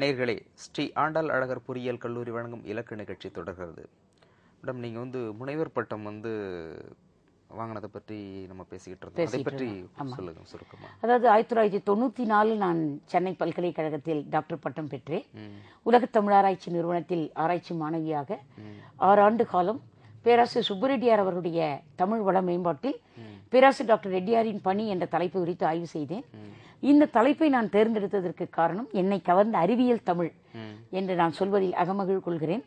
நேர்களே, ஸ்ரீ ஆண்டாள் அழகர் பொறியியல் கல்லூரி வழங்கும் இலக்கு நிகழ்ச்சி தொடர்கிறது. மேடம், நீங்கள் முனைவர் பட்டம் வாங்கினதை பற்றி நம்ம பேசிக்கிட்டு இருந்தோம். அதை பற்றி சொல்லுங்க சுருக்கமாக. அதாவது 1994 நான் சென்னை பல்கலைக்கழகத்தில் டாக்டர் பட்டம் பெற்றேன். உலக தமிழாராய்ச்சி நிறுவனத்தில் ஆராய்ச்சி மாணவியாக 6 ஆண்டு காலம் பேராசிரியர் சுப்புரெட்டியார் அவருடைய தமிழ் வள மேம்பாட்டில் பேராசிரியர் டாக்டர் ரெட்டியாரின் பணி என்ற தலைப்பு குறித்து ஆய்வு செய்தேன். இந்த தலைப்பை நான் தேர்ந்தெடுத்ததற்கு காரணம் என்னை கவர்ந்த அறிவியல் தமிழ் என்று நான் சொல்வதில் அகமகிழ் கொள்கிறேன்.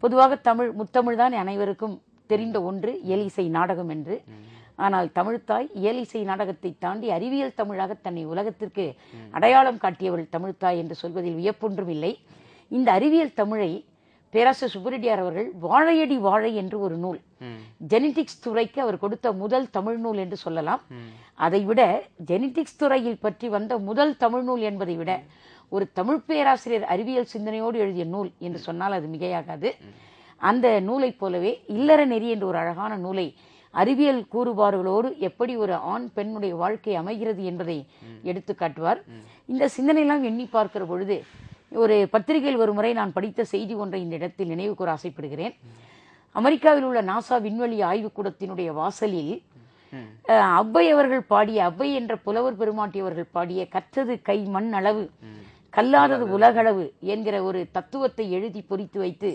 பொதுவாக தமிழ் முத்தமிழ் தான் அனைவருக்கும் தெரிந்த ஒன்று, இயலிசை நாடகம் என்று. ஆனால் தமிழ்த்தாய் இயலிசை நாடகத்தை தாண்டி அறிவியல் தமிழாக தன்னை உலகத்திற்கு அடையாளம் காட்டியவள் தமிழ்த்தாய் என்று சொல்வதில் வியப்பொன்றும் இல்லை. இந்த அறிவியல் தமிழை பேராசிரியர் சுப்புரெட்டியார் அவர்கள் வாழையடி வாழை என்று ஒரு நூல், ஜெனடிக்ஸ் துறைக்கு அவர் கொடுத்த முதல் தமிழ் நூல் என்று சொல்லலாம். அதைவிட ஜெனடிக்ஸ் துறையை பற்றி வந்த முதல் தமிழ் நூல் என்பதை விட ஒரு தமிழ் பேராசிரியர் அறிவியல் சிந்தனையோடு எழுதிய நூல் என்று சொன்னால் அது மிகையாகாது. அந்த நூலை போலவே இல்லற நெறி என்ற ஒரு அழகான நூலை அறிவியல் கூறுபாடுகளோடு எப்படி ஒரு ஆண் பெண்ணுடைய வாழ்க்கை அமைகிறது என்பதை எடுத்து காட்டுவார். இந்த சிந்தனையெல்லாம் எண்ணி பார்க்கிற பொழுது ஒரு பத்திரிகையில் ஒரு முறை நான் படித்த செய்தி ஒன்றை இந்த இடத்தில் நினைவு கூற ஆசைப்படுகிறேன். அமெரிக்காவில் உள்ள நாசா விண்வெளி ஆய்வுக்கூடத்தினுடைய வாசலில் ஔவை அவர்கள் பாடிய, ஔவை என்ற புலவர் பெருமாட்டியவர்கள் பாடிய கற்றது கை மண் அளவு கல்லாதது உலகளவு என்கிற ஒரு தத்துவத்தை எழுதி பொறித்து வைத்து,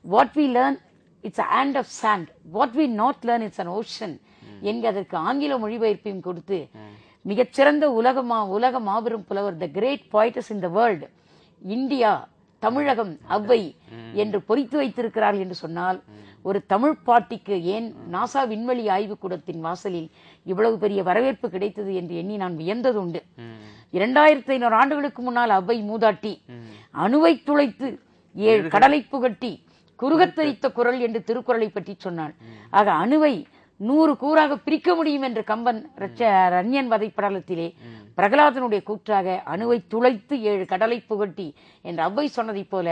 what we learn it's a hand of sand, what we not learn it's an ocean என்கிறதற்கு ஆங்கில மொழிபெயர்ப்பையும் கொடுத்து, மிகச்சிறந்த உலக மாபெரும் புலவர், the great poetess in the world, India, Tamilagam, Avvai என்று பொறித்து வைத்திருக்கிறார்கள் என்று சொன்னால், ஒரு தமிழ் பாட்டிக்கு ஏன் நாசா விண்வெளி ஆய்வுக்கூடத்தின் வாசலில் இவ்வளவு பெரிய வரவேற்பு கிடைத்தது என்று எண்ணி நான் வியந்தது உண்டு. 2500 ஆண்டுகளுக்கு முன்னால் ஔவை மூதாட்டி அணுவை துளைத்து 7 கடலை புகட்டி குறுகத்தரித்த குரல் என்று திருக்குறளை பற்றி சொன்னாள். ஆக அணுவை 100 கூறாக பிரிக்க முடியும் என்று கம்பன் ரன்யன் வதைப்படலத்திலே பிரகலாதனுடைய கூற்றாக அணுவை துளைத்து 7 கடலை புகட்டி என்று ஔவை சொன்னதை போல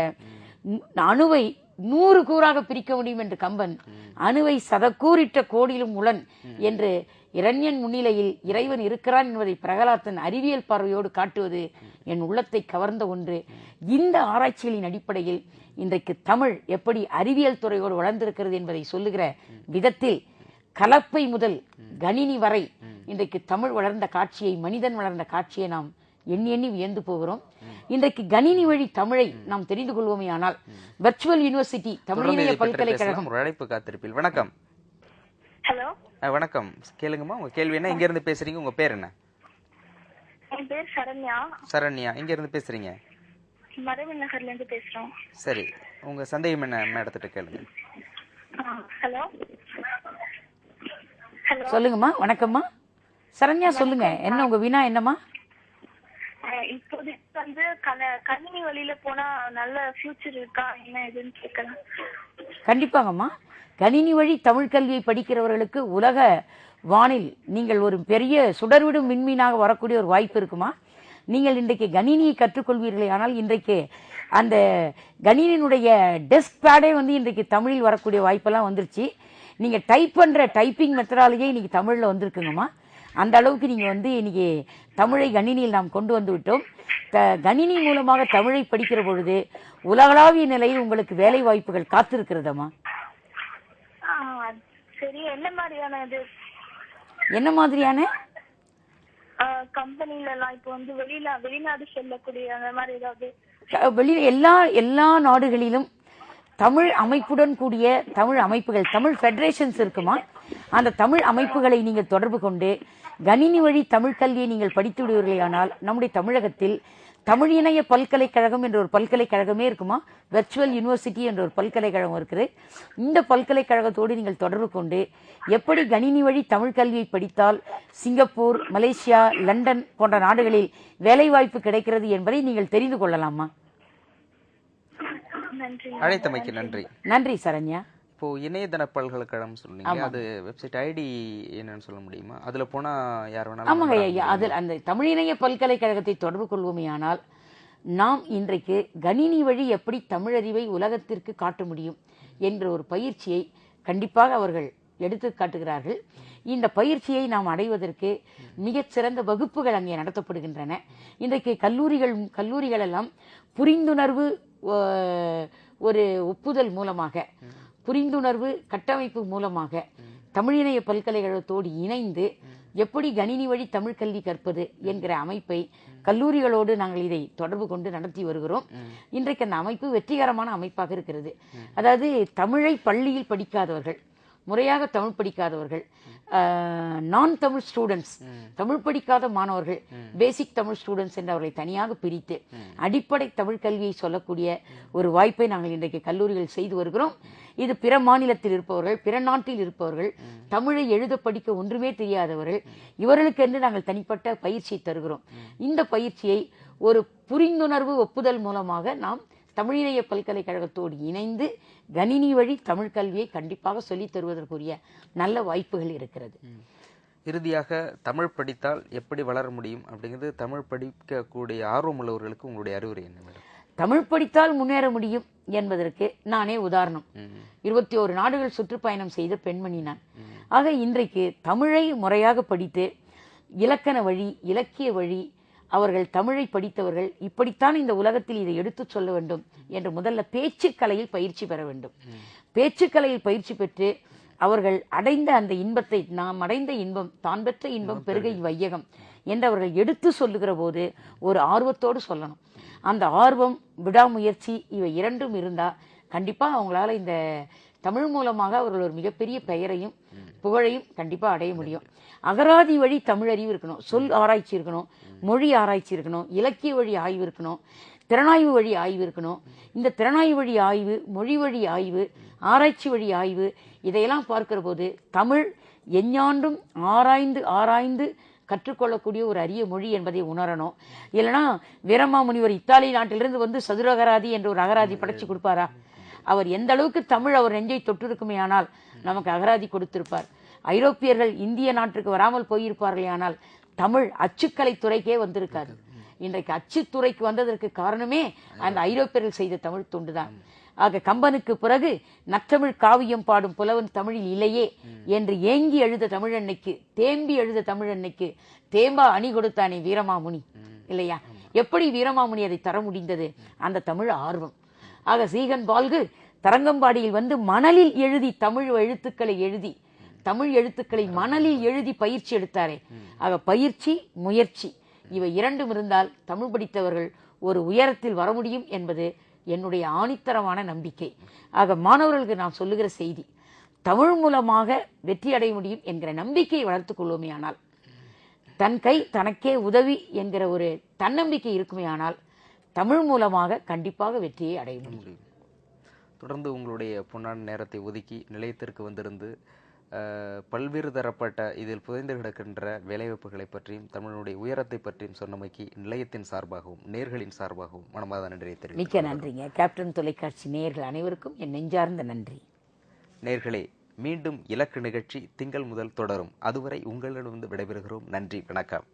அணுவை 100 கூறாக பிரிக்க முடியும் என்று கம்பன் அணுவை சதக்கூறிட்ட கோடிலும் உளன் என்று இரண்யன் முன்னிலையில் இறைவன் இருக்கிறான் என்பதை பிரகலாதன் அறிவியல் பார்வையோடு காட்டுவது என் உள்ளத்தை கவர்ந்த ஒன்று. இந்த ஆராய்ச்சிகளின் அடிப்படையில் இன்றைக்கு தமிழ் எப்படி அறிவியல் துறையோடு வளர்ந்திருக்கிறது என்பதை சொல்லுகிற விதத்தில் கலப்பை முதல் கணினி வரை இன்றைக்கு தமிழ் வளர்ந்த காட்சியை, மனிதன் வளர்ந்த காட்சியை நாம் எண்ணி எண்ணி வியந்து போகிறோம். இன்றைக்கு கணினி வழி தமிழை நாம் தெரிந்து கொள்வோமே ஆனால் வர்ச்சுவல் யூனிவர்சிட்டி தமிழினிய பல்கலைக்கழகம் அழைப்பு காத்திருப்பில். வணக்கம். ஹலோ, வணக்கம். கேளுங்கம்மா, உங்க கேள்வி என்ன? எங்க இருந்து பேசுறீங்க? உங்க பேர் என்ன? என் பேர் சரண்யா. சரண்யா, எங்க இருந்து பேசுறீங்க? மரவன் நகர்ல இருந்து பேசுறோம். சரி, உங்க சந்தேகம் என்ன மேடத்திட்ட கேளுங்க. ஹலோ ஹலோ, சொல்லுங்கம்மா. வணக்கம்மா சரண்யா, சொல்லுங்க. என்ன உங்க வினா என்னம்மா? இப்போது கணினி வழியில போனா நல்ல ஃபியூச்சர் இருக்கா, என்ன இதுன்னு கேட்கலாம். கண்டிப்பாங்கம்மா. கணினி வழி தமிழ் கல்வியை படிக்கிறவர்களுக்கு உலக வானில் நீங்கள் ஒரு பெரிய சுடர்விடும் விண்மீனாக வரக்கூடிய ஒரு வாய்ப்பு இருக்குமா? நீங்கள் இன்றைக்கு கணினியை கற்றுக்கொள்வீர்களே ஆனால் இன்றைக்கு அந்த கணினியினுடைய டெஸ்க் பேடே இன்றைக்கு தமிழில் வரக்கூடிய வாய்ப்பெல்லாம் வந்துருச்சு. நீங்கள் டைப் பண்ணுற டைப்பிங் மெத்தடாலஜியே இன்றைக்கி தமிழில் வந்திருக்குங்கம்மா. அந்த அளவுக்கு நீங்கள் இன்றைக்கி தமிழை கணினியில் நாம் கொண்டு வந்து விட்டோம். கணினி மூலமாக தமிழை படிக்கிற பொழுது உலகளாவிய நிலையில் உங்களுக்கு வேலை வாய்ப்புகள் காத்திருக்கிறதம்மா. சரி, என்ன மாதிரியான இது? என்ன மாதிரியான கம்பெனில எல்லாம் இப்போ வெளிநாடு செல்லக்கூடிய அந்த மாதிரி ஏதாவது? எல்லா நாடுகளிலும் தமிழ் அமைப்புடன் கூடிய தமிழ் அமைப்புகள், தமிழ் ஃபெடரேஷன்ஸ் இருக்குமா? அந்த தமிழ் அமைப்புகளை நீங்கள் தொடர்பு கொண்டு கணினி வழி தமிழ் கல்வியை நீங்கள் படித்து விடுவீர்களானால் நம்முடைய தமிழகத்தில் தமிழ் இணைய பல்கலைக்கழகம் என்ற ஒரு பல்கலைக்கழகமே இருக்குமா? வெர்ச்சுவல் யூனிவர்சிட்டி என்ற ஒரு பல்கலைக்கழகம் இருக்குது. இந்த பல்கலைக்கழகத்தோடு நீங்கள் தொடர்பு கொண்டு எப்படி கணினி வழி தமிழ் கல்வியை படித்தால் சிங்கப்பூர், மலேசியா, லண்டன் போன்ற நாடுகளில் வேலைவாய்ப்பு கிடைக்கிறது என்பதை நீங்கள் தெரிந்து கொள்ளலாமா? அழைத்தமைக்கு நன்றி. நன்றி சரண்யா. இப்போ இணையதள பல்கலைக்கழகம் சொன்னீங்க, அது வெப்சைட் ஐடி என்னன்னு சொல்ல முடியுமா? அதுல போனா யார் வேணாலும்? ஆமாங்க ஐயா, அதில் அந்த தமிழ் இணைய பல்கலைக்கழகத்தை தொடர்பு கொள்வோமே ஆனால் நாம் இன்றைக்கு கணினி வழி எப்படி தமிழறிவை உலகத்திற்கு காட்ட முடியும் என்ற ஒரு பயிற்சியை கண்டிப்பாக அவர்கள் எடுத்து காட்டுகிறார்கள். இந்த பயிற்சியை நாம் அடைவதற்கு மிகச்சிறந்த வகுப்புகள் அங்கே நடத்தப்படுகின்றன. இன்றைக்கு கல்லூரிகள் எல்லாம் புரிந்துணர்வு ஒரு ஒப்புதல் மூலமாக, புரிந்துணர்வு கட்டமைப்பு மூலமாக தமிழிணைய பல்கலைக்கழகத்தோடு இணைந்து எப்படி கணினி வழி தமிழ் கல்வி கற்பது என்கிற அமைப்பை கல்லூரிகளோடு நாங்கள் இதை தொடர்பு கொண்டு நடத்தி வருகிறோம். இன்றைக்கு அந்த அமைப்பு வெற்றிகரமான அமைப்பாக இருக்கிறது. அதாவது தமிழை பள்ளியில் படிக்காதவர்கள், முறையாக தமிழ் படிக்காதவர்கள், நான் தமிழ் ஸ்டூடெண்ட்ஸ், தமிழ் படிக்காத மாணவர்கள், பேசிக் தமிழ் ஸ்டூடெண்ட்ஸ் என்று அவர்களை தனியாக பிரித்து அடிப்படை தமிழ் கல்வியை சொல்லக்கூடிய ஒரு வாய்ப்பை நாங்கள் இன்றைக்கு கல்லூரிகள் செய்து வருகிறோம். இது பிற மாநிலத்தில் இருப்பவர்கள், பிற நாட்டில் இருப்பவர்கள், தமிழை எழுத படிக்க ஒன்றுமே தெரியாதவர்கள், இவர்களுக்கென்று நாங்கள் தனிப்பட்ட பயிற்சியை தருகிறோம். இந்த பயிற்சியை ஒரு புரிந்துணர்வு ஒப்புதல் மூலமாக நாம் தமிழிணைய பல்கலைக்கழகத்தோடு இணைந்து கணினி வழி தமிழ் கல்வியை கண்டிப்பாக சொல்லித் தருவதற்குரிய நல்ல வாய்ப்புகள் இருக்கிறது. இறுதியாக தமிழ் படித்தால் எப்படி வளர முடியும் அப்படிங்கிறது தமிழ் படிக்கக்கூடிய ஆர்வம் உள்ளவர்களுக்கு உங்களுடைய அறிவுரை என்ன மேடம்? தமிழ் படித்தால் முன்னேற முடியும் என்பதற்கு நானே உதாரணம். 21 நாடுகள் சுற்றுப்பயணம் செய்த பெண்மணி நான். ஆக இன்றைக்கு தமிழை முறையாக படித்து இலக்கண வழி, இலக்கிய வழி, அவர்கள் தமிழை படித்தவர்கள் இப்படித்தான் இந்த உலகத்தில் இதை எடுத்துச் சொல்ல வேண்டும் என்று முதல்ல பேச்சுக்கலையில் பயிற்சி பெற வேண்டும். பேச்சுக்கலையில் பயிற்சி பெற்று அவர்கள் அடைந்த அந்த இன்பத்தை, நாம் அடைந்த இன்பம் தான் பெற்ற இன்பம் பெருகை வையகம் என்று அவர்கள் எடுத்து சொல்லுகிற போது ஒரு ஆர்வத்தோடு சொல்லணும். அந்த ஆர்வம், விடாமுயற்சி, இவை இரண்டும் இருந்தா கண்டிப்பா அவங்களால இந்த தமிழ் மூலமாக அவர்கள் ஒரு மிகப்பெரிய பெயரையும் புகழையும் கண்டிப்பா அடைய முடியும். அகராதி வழி தமிழறிவு இருக்கணும், சொல் ஆராய்ச்சி இருக்கணும், மொழி ஆராய்ச்சி இருக்கணும், இலக்கிய வழி ஆய்வு இருக்கணும், திறனாய்வு வழி ஆய்வு இருக்கணும். இந்த திறனாய்வு வழி ஆய்வு, மொழி வழி ஆய்வு, ஆராய்ச்சி வழி ஆய்வு, இதையெல்லாம் பார்க்கிற போது தமிழ் எஞ்ஞாண்டும் ஆராய்ந்து ஆராய்ந்து கற்றுக்கொள்ளக்கூடிய ஒரு அரிய மொழி என்பதை உணரணும். இல்லைன்னா வீரமாமுனிவர் இத்தாலி நாட்டிலிருந்து வந்து சதுர அகராதி என்ற ஒரு அகராதி படைச்சு கொடுப்பாரா? அவர் எந்த அளவுக்கு தமிழ் அவர் நெஞ்சை தொட்டிருக்குமே ஆனால் நமக்கு அகராதி கொடுத்திருப்பார். ஐரோப்பியர்கள் இந்திய நாட்டுக்கு வராமல் போயிருப்பார்களே ஆனால் தமிழ் அச்சுக்கலை துறைக்கே வந்திருக்காது. இன்றைக்கு அச்சுத்துறைக்கு வந்ததற்கு காரணமே அந்த ஐரோப்பியர்கள் செய்த தமிழ் தொண்டுதான். ஆக கம்பனுக்கு பிறகு நற்றமிழ் காவியம் பாடும் புலவன் தமிழில் இல்லையே என்று ஏங்கி எழுத தமிழன்னைக்கு, தேம்பி எழுத தமிழன்னைக்கு தேம்பா அணி கொடுத்தானே வீரமாமுனி இல்லையா? எப்படி வீரமாமுனி அதை தர முடிந்தது? அந்த தமிழ் ஆர்வம். ஆக சீகன் பால்கு தரங்கம்பாடியில் வந்து மணலில் எழுதி தமிழ் எழுத்துக்களை எழுதி, தமிழ் எழுத்துக்களை மணலில் எழுதி பயிற்சி எடுத்தாரே. ஆக பயிற்சி, முயற்சி இவை இரண்டும் இருந்தால் தமிழ் படித்தவர்கள் ஒரு உயரத்தில் வர முடியும் என்பது என்னுடைய ஆணித்தரமான நம்பிக்கை. ஆக மாணவர்களுக்கு நான் சொல்லுகிற செய்தி, தமிழ் மூலமாக வெற்றி அடைய முடியும் என்கிற நம்பிக்கையை வளர்த்துக் கொள்வோமே ஆனால், தன் கை தனக்கே உதவி என்கிற ஒரு தன்னம்பிக்கை இருக்குமே ஆனால் தமிழ் மூலமாக கண்டிப்பாக வெற்றியை அடைய முடியும். தொடர்ந்து உங்களுடைய பொன்னான நேரத்தை ஒதுக்கி நிலையத்திற்கு வந்திருந்து பல்வேறு தரப்பட்ட இதில் புதைந்து கிடக்கின்ற வேலைவாய்ப்புகளை பற்றியும் தமிழனுடைய உயரத்தை பற்றியும் சொன்னமைக்கு நிலையத்தின் சார்பாகவும் நேர்களின் சார்பாகவும் மனமார்ந்த நன்றியை தெரிவித்துக் மிக்க நன்றிங்க. கேப்டன் தொலைக்காட்சி நேயர்கள் அனைவருக்கும் என் நெஞ்சார்ந்த நன்றி. நேர்களே, மீண்டும் இலக்கு நிகழ்ச்சி திங்கள் முதல் தொடரும். அதுவரை உங்களிடம் விடைபெறுகிறோம். நன்றி, வணக்கம்.